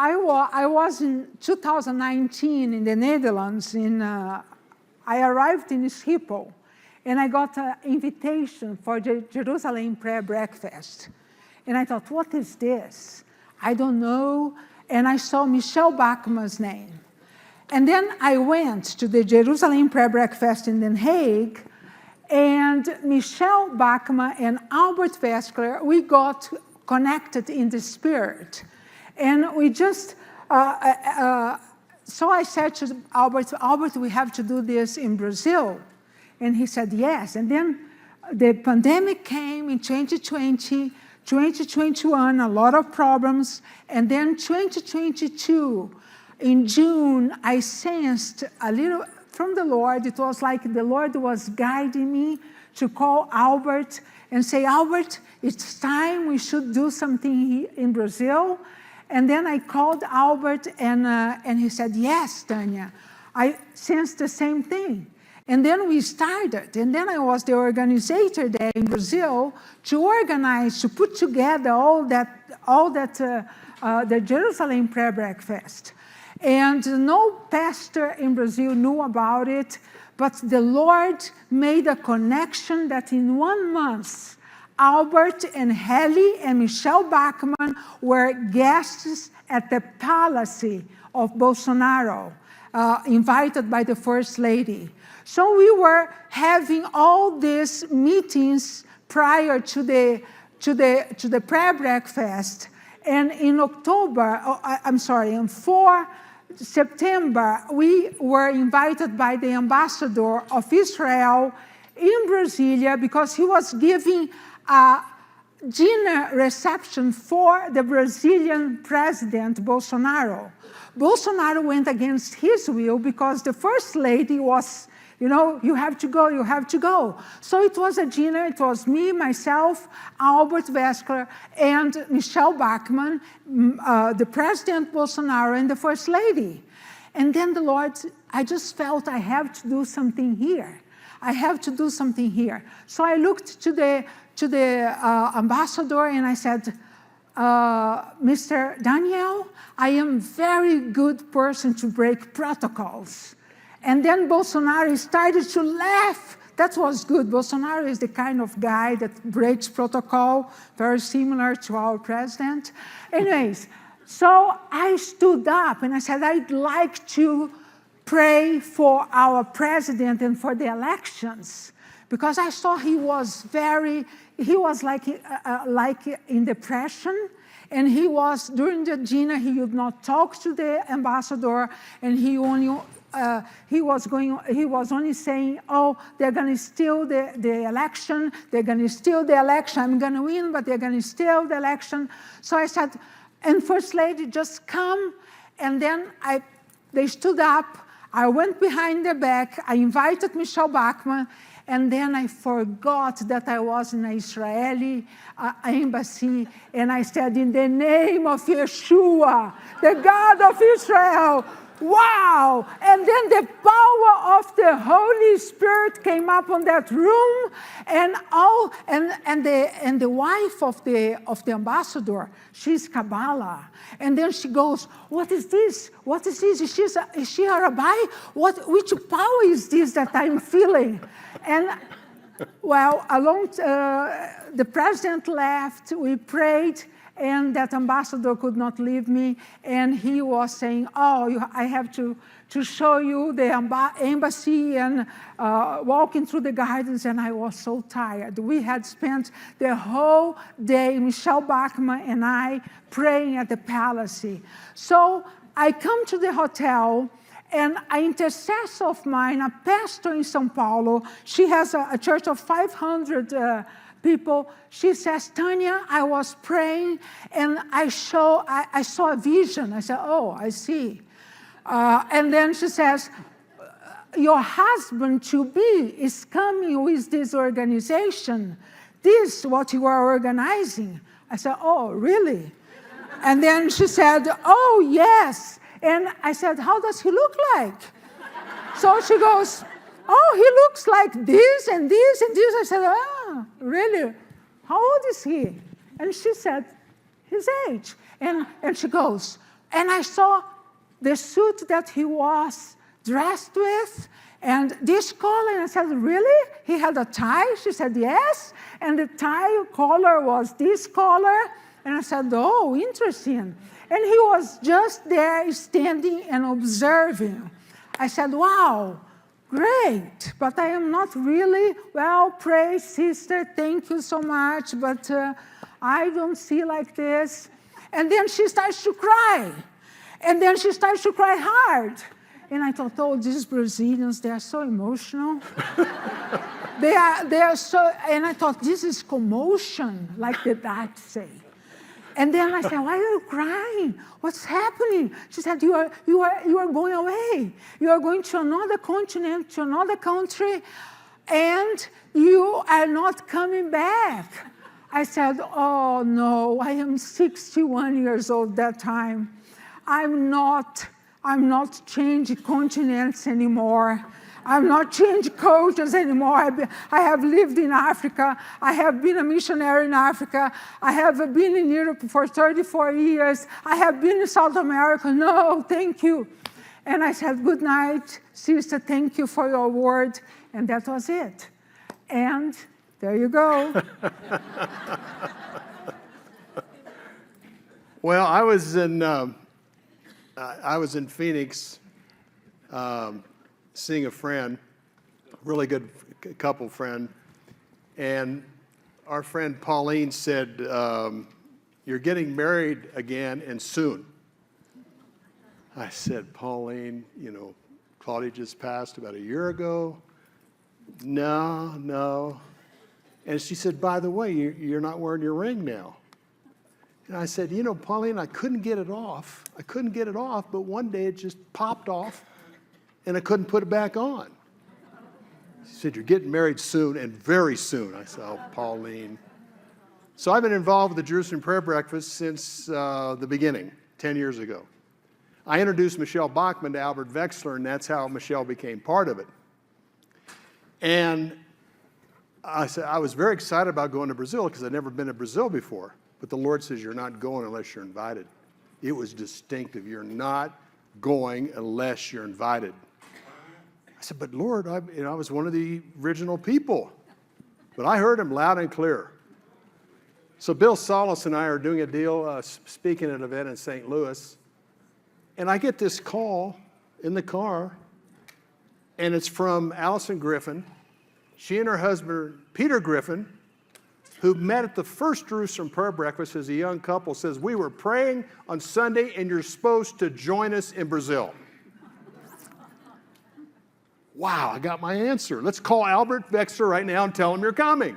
I was in 2019 in the Netherlands. I arrived in Schiphol, and I got an invitation for the Jerusalem prayer breakfast. And I thought, what is this? I don't know. And I saw Michelle Bachmann's name. And then I went to the Jerusalem prayer breakfast in Den Haag, and Michelle Bachmann and Albert Veskler, we got connected in the spirit. And we just, so I said to Albert, we have to do this in Brazil. And he said, yes. And then the pandemic came in 2020, 2021, a lot of problems. And then 2022, in June, I sensed a little from the Lord. It was like the Lord was guiding me to call Albert and say, Albert, it's time we should do something in Brazil. And then I called Albert, and he said, yes, Tania, I sensed the same thing. And then we started, and then I was the organizer there in Brazil to organize, to put together all that the Jerusalem prayer breakfast. And no pastor in Brazil knew about it, but the Lord made a connection that in 1 month, Albert and Heli and Michelle Bachmann were guests at the palace of Bolsonaro, invited by the First Lady. So we were having all these meetings prior to the prayer breakfast. And in in 4 September, we were invited by the ambassador of Israel in Brasilia because he was giving a dinner reception for the Brazilian president, Bolsonaro. Bolsonaro went against his will because the First Lady was, you have to go, you have to go. So it was a dinner. It was me, myself, Albert Veskler, and Michelle Bachmann, the President Bolsonaro, and the First Lady. And then the Lord, I just felt I have to do something here. I have to do something here. So I looked to the ambassador and I said, Mr. Daniel, I am very good person to break protocols. And then Bolsonaro started to laugh. That was good. Bolsonaro is the kind of guy that breaks protocol, very similar to our president. Anyways, so I stood up and I said, I'd like to pray for our president and for the elections, because I saw he was like in depression, and he was, during the dinner, he would not talk to the ambassador, and he was only saying, oh, they're going to steal the election, I'm going to win, but they're going to steal the election. So I said, and First Lady, just come, and then they stood up, I went behind their back, I invited Michelle Bachmann, and then I forgot that I was in an Israeli embassy, and I said, in the name of Yeshua, the God of Israel, wow! And then the power of the Holy Spirit came up on that room, and the wife of the ambassador, she's Kabbalah, and then she goes, "What is this? What is this? Is she a rabbi? Which power is this that I'm feeling?" And well, the president left. We prayed. And that ambassador could not leave me, and he was saying, oh, I have to show you the embassy, and walking through the gardens, and I was so tired. We had spent the whole day, Michelle Bachmann and I, praying at the palace. So I come to the hotel, and an intercessor of mine, a pastor in São Paulo, she has a church of 500 people. She says, Tania, I was praying and I saw a vision. I said, oh, I see. And then she says, your husband-to-be is coming with this organization. This is what you are organizing. I said, oh, really? And then she said, oh, yes. And I said, how does he look like? So she goes, oh, he looks like this and this and this. I said, ah, really? How old is he? And she said, his age. And she goes, And I saw the suit that he was dressed with, and this collar, and I said, really? He had a tie? She said, yes. And the tie collar was this collar. And I said, oh, interesting. And he was just there standing and observing. I said, wow, great. But I am not really, well, praise, sister, thank you so much, but I don't see like this. And then she starts to cry. And then she starts to cry hard. And I thought, oh, these Brazilians, they are so emotional. they are so, and I thought, this is commotion, like the Dutch say. And then I said, why are you crying? What's happening? She said, you are going away. You are going to another continent, to another country, and you are not coming back. I said, oh, no, I am 61 years old that time. I'm not changing continents anymore. I'm not changing cultures anymore. I have lived in Africa. I have been a missionary in Africa. I have been in Europe for 34 years. I have been in South America. No, thank you. And I said, good night, sister. Thank you for your word. And that was it. And there you go. Well, I was in Phoenix seeing a friend, really good couple friend, and our friend Pauline said, you're getting married again and soon. I said, Pauline, Claudia just passed about a year ago. No. And she said, by the way, you're not wearing your ring now. And I said, Pauline, I couldn't get it off. But one day it just popped off, and I couldn't put it back on. She said, you're getting married soon, and very soon. I said, oh, Pauline. So I've been involved with the Jerusalem Prayer Breakfast since the beginning, 10 years ago. I introduced Michelle Bachman to Albert Wexler, and that's how Michelle became part of it. And I said, I was very excited about going to Brazil because I'd never been to Brazil before. But the Lord says, you're not going unless you're invited. It was distinctive. You're not going unless you're invited. I said, but Lord, I was one of the original people. But I heard him loud and clear. So Bill Solis and I are doing a deal, speaking at an event in St. Louis. And I get this call in the car, and it's from Allison Griffin. She and her husband, Peter Griffin, who met at the first Jerusalem Prayer Breakfast as a young couple, says, we were praying on Sunday, and you're supposed to join us in Brazil. Wow, I got my answer. Let's call Albert Wexler right now and tell him you're coming.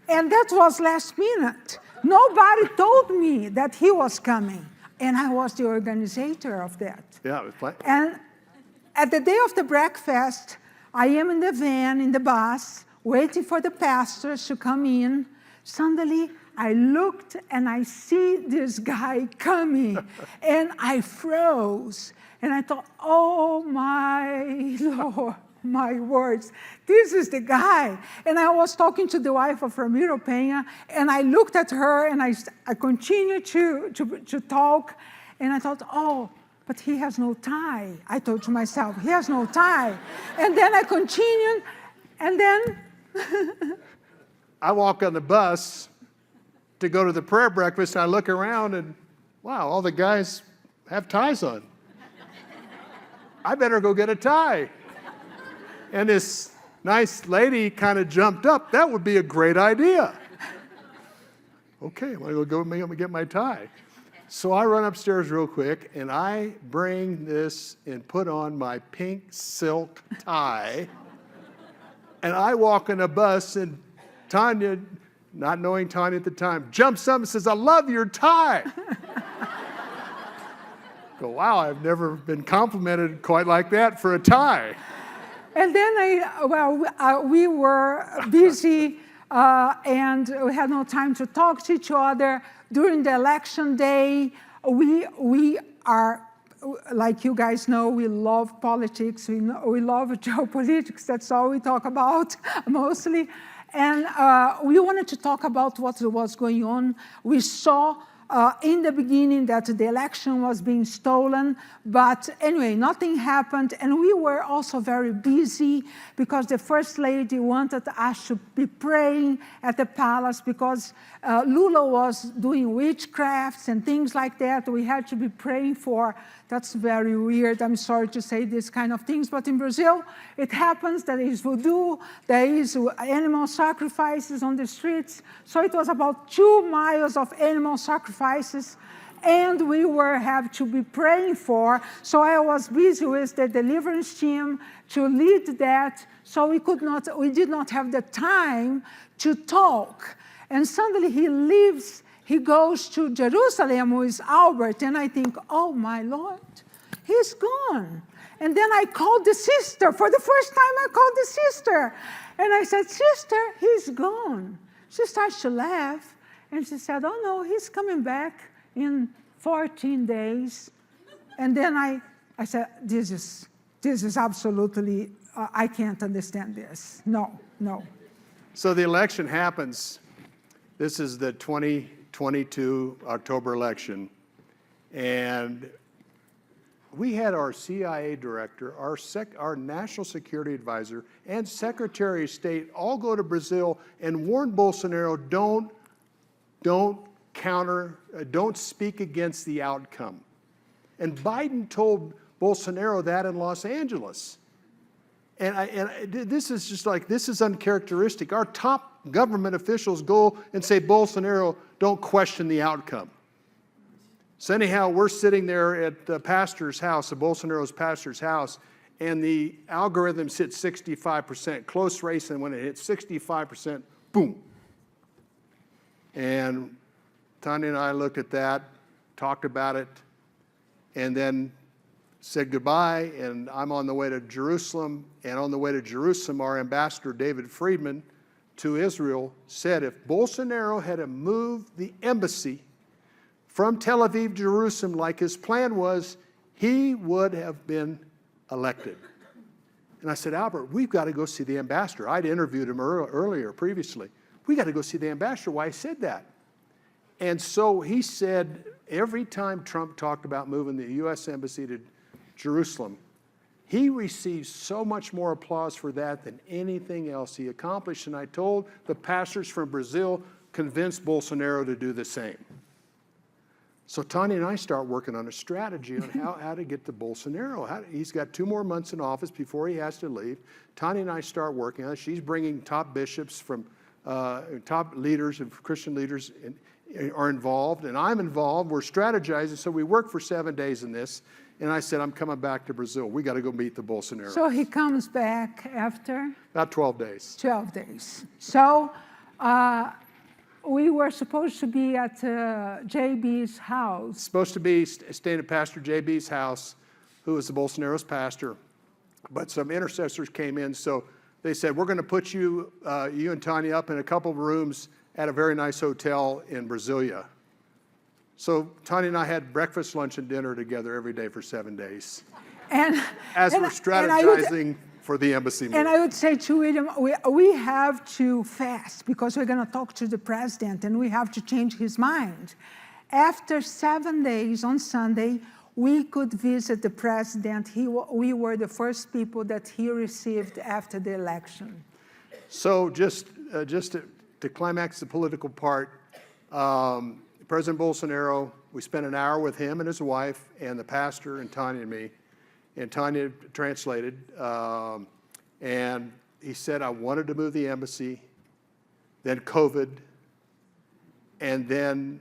And that was last minute. Nobody told me that he was coming. And I was the organizer of that. Yeah, it was fun. And at the day of the breakfast, I am in the van, in the bus, waiting for the pastors to come in. Suddenly, I looked and I see this guy coming, and I froze. And I thought, oh my Lord, my words, this is the guy. And I was talking to the wife of Ramiro Peña, and I looked at her, and I continued to talk, and I thought, oh, but he has no tie. I thought to myself, he has no tie. And then I continued, and then I walk on the bus to go to the prayer breakfast, and I look around, and wow, all the guys have ties on. I better go get a tie. And this nice lady kind of jumped up. That would be a great idea. Okay, I'm going to go get my tie. So I run upstairs real quick, and I bring this and put on my pink silk tie. And I walk on the bus, and Tania, not knowing Tania at the time, jumps up and says, I love your tie. Go, wow, I've never been complimented quite like that for a tie. And then we were busy and we had no time to talk to each other. During the election day, we are, like you guys know, we love politics. We love geopolitics. That's all we talk about mostly. And we wanted to talk about what was going on. We saw in the beginning that the election was being stolen. But anyway, nothing happened. And we were also very busy because the First Lady wanted us to be praying at the palace because Lula was doing witchcrafts and things like that. We had to be praying for. That's very weird. I'm sorry to say these kind of things. But in Brazil, it happens. There is voodoo. There is animal sacrifices on the streets. So it was about 2 miles of animal sacrifices, and we have to be praying for. So I was busy with the deliverance team to lead that. So we did not have the time to talk. And suddenly he goes to Jerusalem with Albert, and I think, oh my Lord, he's gone. And then I called the sister. For the first time, I called the sister. And I said, sister, he's gone. She starts to laugh. And she said, oh, no, he's coming back in 14 days. And then I said, this is absolutely, I can't understand this. No. So the election happens. This is the 2022 October election. And we had our CIA director, our national security advisor, and Secretary of State all go to Brazil and warn Bolsonaro, don't speak against the outcome. And Biden told Bolsonaro that in Los Angeles. And this is just like, this is uncharacteristic. Our top government officials go and say, Bolsonaro, don't question the outcome. So anyhow, we're sitting there at the pastor's house, the Bolsonaro's pastor's house, and the algorithms hit 65%, close race, and when it hit 65%, boom. And Tania and I looked at that, talked about it, and then said goodbye, and I'm on the way to Jerusalem, and on the way to Jerusalem, our ambassador, David Friedman, to Israel, said if Bolsonaro had moved the embassy from Tel Aviv to Jerusalem like his plan was, he would have been elected. And I said, Albert, we've got to go see the ambassador. I'd interviewed him earlier, previously. We got to go see the ambassador. Why I said that? And so he said, every time Trump talked about moving the U.S. Embassy to Jerusalem, he received so much more applause for that than anything else he accomplished. And I told the pastors from Brazil, convince Bolsonaro to do the same. So Tania and I start working on a strategy on how to get to Bolsonaro. He's got 2 more months in office before he has to leave. Tania and I start working on it. She's bringing top bishops from top leaders of Christian leaders are involved, and I'm involved. We're strategizing, so we worked for 7 days in this. And I said, I'm coming back to Brazil. We got to go meet the Bolsonaro. So he comes back after? About 12 days. 12 days. So we were supposed to be at JB's house. Supposed to be staying at Pastor JB's house, who was the Bolsonaro's pastor. But some intercessors came in, so they said, we're going to put you and Tania up in a couple of rooms at a very nice hotel in Brasilia. So Tania and I had breakfast, lunch, and dinner together every day for 7 days. As we're strategizing for the embassy move. And I would say to William, we have to fast because we're going to talk to the president and we have to change his mind. After 7 days on Sunday, we could visit the president. We were the first people that he received after the election. So just to climax the political part, President Bolsonaro, we spent an hour with him and his wife and the pastor and Tania and me. And Tania translated. And he said, I wanted to move the embassy, then COVID, and then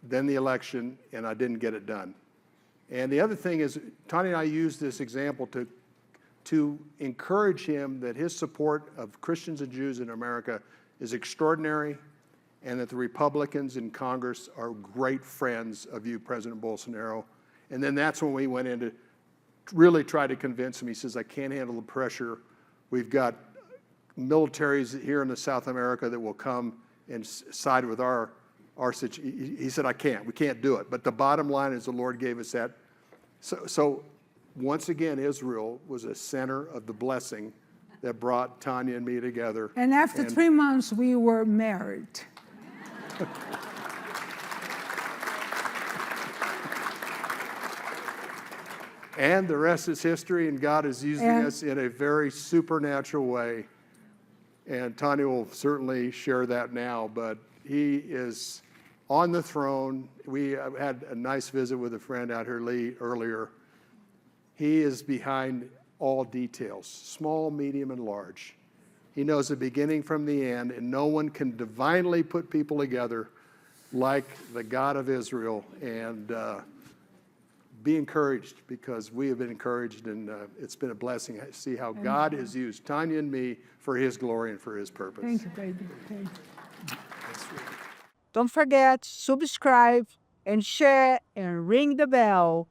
the election, and I didn't get it done. And the other thing is, Tania and I used this example to encourage him that his support of Christians and Jews in America is extraordinary, and that the Republicans in Congress are great friends of you, President Bolsonaro. And then that's when we went in to really try to convince him. He says, I can't handle the pressure. We've got militaries here in the South America that will come and side with our situation. He said, we can't do it. But the bottom line is the Lord gave us that. So once again, Israel was a center of the blessing that brought Tania and me together. And after 3 months, we were married. And the rest is history, and God is using us in a very supernatural way. And Tania will certainly share that now, but he is on the throne. We had a nice visit with a friend out here, Lee, earlier. He is behind all details, small, medium, and large. He knows the beginning from the end, and no one can divinely put people together like the God of Israel. And be encouraged, because we have been encouraged, and it's been a blessing to see how God has used Tania and me for his glory and for his purpose. Thank you, baby. Thank you. Don't forget, subscribe and share and ring the bell